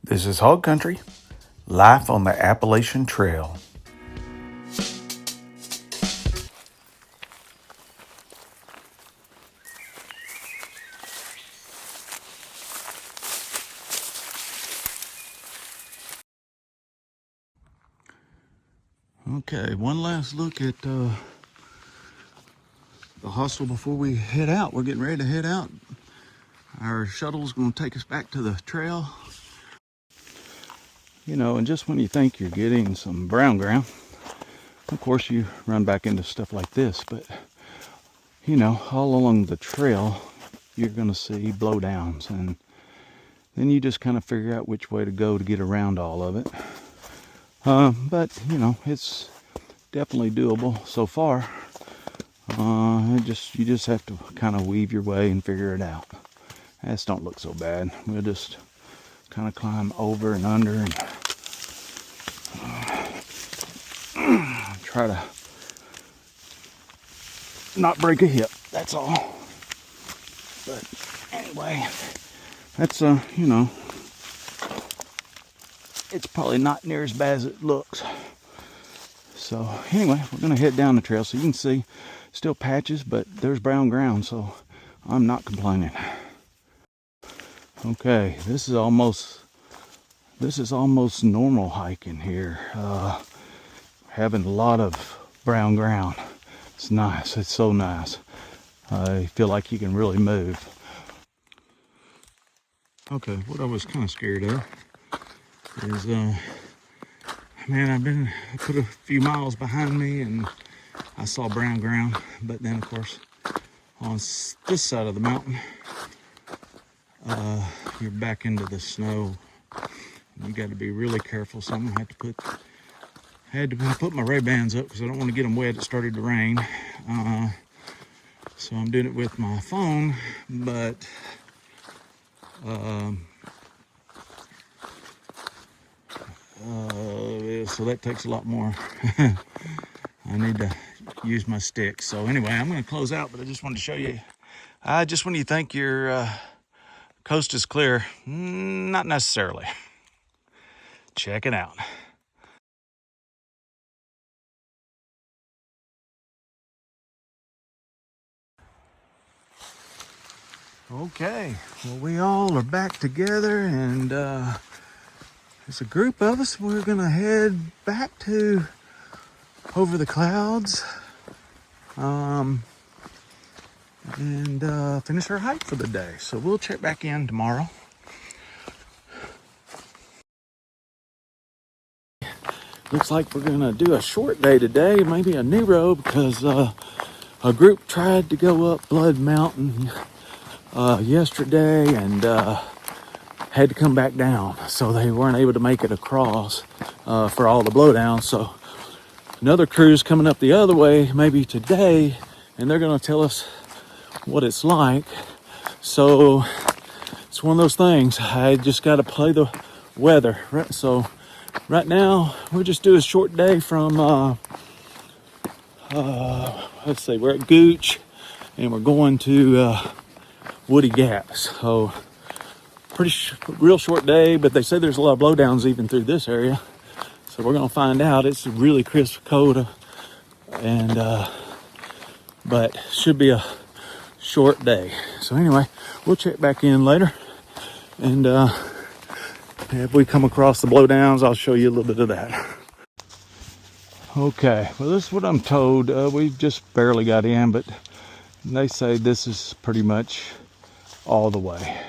This is Hog Country, life on the Appalachian Trail. Okay, one last look at the hostel before we head out. We're getting ready to head out. Our shuttle's going to take us back to the trail. You know, and just when you think you're getting some brown ground, of course you run back into stuff like this. But, you know, all along the trail, you're going to see blowdowns. And then you just kind of figure out which way to go to get around all of it. But, you know, it's definitely doable so far. You just have to kind of weave your way and figure it out. This don't look so bad. We'll just kind of climb over and under and try to not break a hip. That's all. But anyway, that's you know, it's probably not near as bad as it looks. So anyway, we're gonna head down the trail so you can see still patches, but there's brown ground, so I'm not complaining. Okay, this is almost normal hiking here. Having a lot of brown ground. It's nice. It's so nice. I feel like you can really move. Okay, what I was kind of scared of is, man, I put a few miles behind me and I saw brown ground, but then of course on this side of the mountain, you're back into the snow. You got to be really careful. So I'm gonna have to put my Ray-Bans up because I don't want to get them wet. It started to rain, so I'm doing it with my phone, but so that takes a lot more. I need to use my stick. So anyway, I'm going to close out, but I just wanted to show you. Just when you think your coast is clear, not necessarily. Check it out. Okay, well, we all are back together, and there's a group of us. We're going to head back to Over the Clouds and finish our hike for the day. So we'll check back in tomorrow. Looks like we're gonna do a short day today, maybe a new road, because a group tried to go up Blood Mountain yesterday and had to come back down, so they weren't able to make it across for all the blowdowns. So another crew's coming up the other way maybe today, and they're gonna tell us what it's like. So it's one of those things. I just got to play the weather, right? So right now we'll just do a short day from let's see, we're at Gooch and we're going to Woody Gap. So real short day, but they say there's a lot of blowdowns even through this area, so we're gonna find out. It's really crisp cold, and but should be a short day. So anyway, we'll check back in later, and if we come across the blowdowns, I'll show you a little bit of that. Okay, well, this is what I'm told. We've just barely got in, but they say this is pretty much all the way.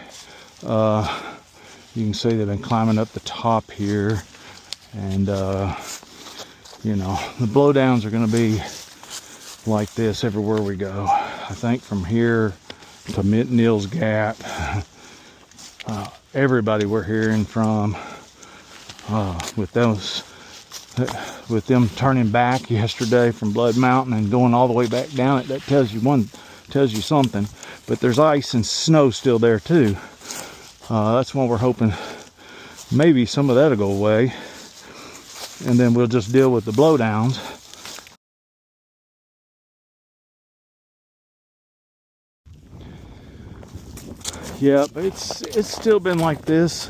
You can see they've been climbing up the top here, and you know, the blowdowns are going to be like this everywhere we go. I think from here to Neal's Gap, everybody we're hearing from, with them turning back yesterday from Blood Mountain and going all the way back down it, that tells you something. But there's ice and snow still there too. That's why we're hoping maybe some of that'll go away, and then we'll just deal with the blowdowns. Yeah, but it's still been like this.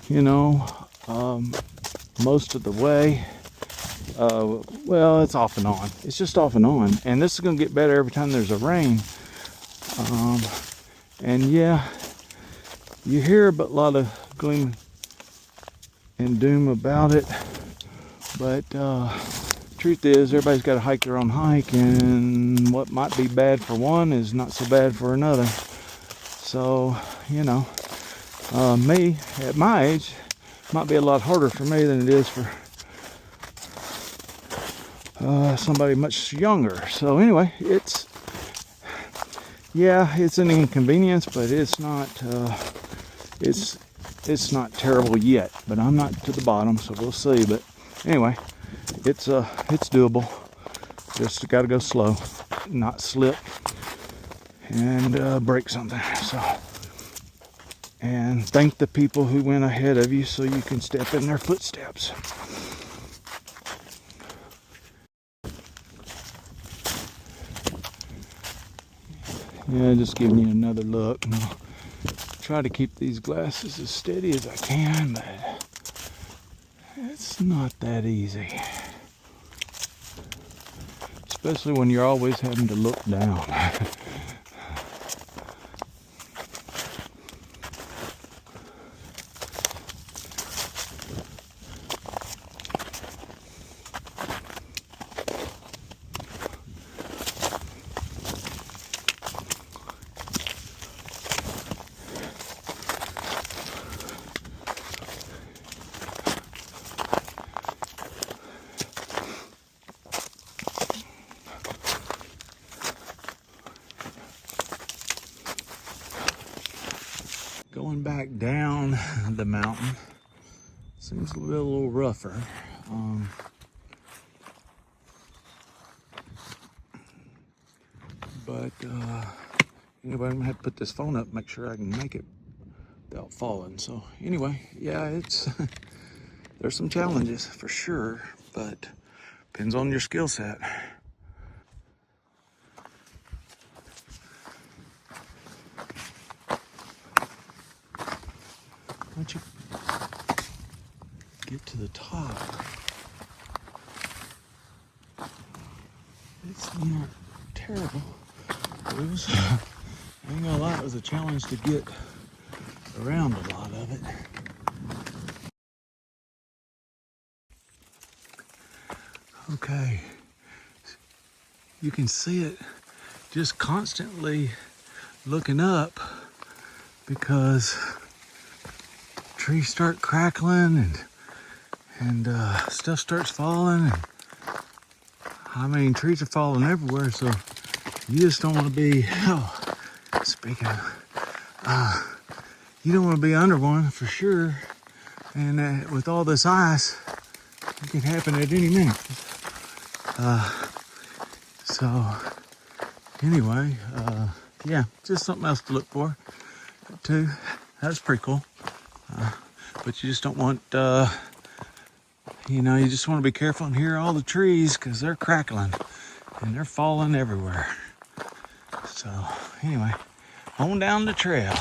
you know, most of the way. Well, it's off and on. It's just off and on. And this is going to get better every time there's a rain. And yeah, you hear a lot of gloom and doom about it. But truth is, everybody's got to hike their own hike. And what might be bad for one is not so bad for another. So, you know, me, at my age, might be a lot harder for me than it is for somebody much younger. So anyway, it's an inconvenience, but it's not terrible yet. But I'm not to the bottom, so we'll see. But anyway, it's doable. Just got to go slow, not slip, and break something. So, and thank the people who went ahead of you so you can step in their footsteps. Yeah, just giving you another look. And I'll try to keep these glasses as steady as I can, but it's not that easy. Especially when you're always having to look down. Going back down the mountain seems to be a little rougher. But anyway, I'm gonna have to put this phone up, make sure I can make it without falling. So anyway, yeah, it's there's some challenges for sure, but depends on your skill set. Once you get to the top, it's not terrible. It was, I ain't gonna lie, it was a challenge to get around a lot of it. Okay, you can see it just constantly looking up because trees start crackling and stuff starts falling. And, I mean, trees are falling everywhere, so you just don't want to be, speaking of, you don't want to be under one for sure. And with all this ice, it can happen at any minute. So anyway, yeah, just something else to look for too. That's pretty cool. But you just don't want, you know, you just want to be careful and hear all the trees because they're crackling and they're falling everywhere. So anyway, on down the trail.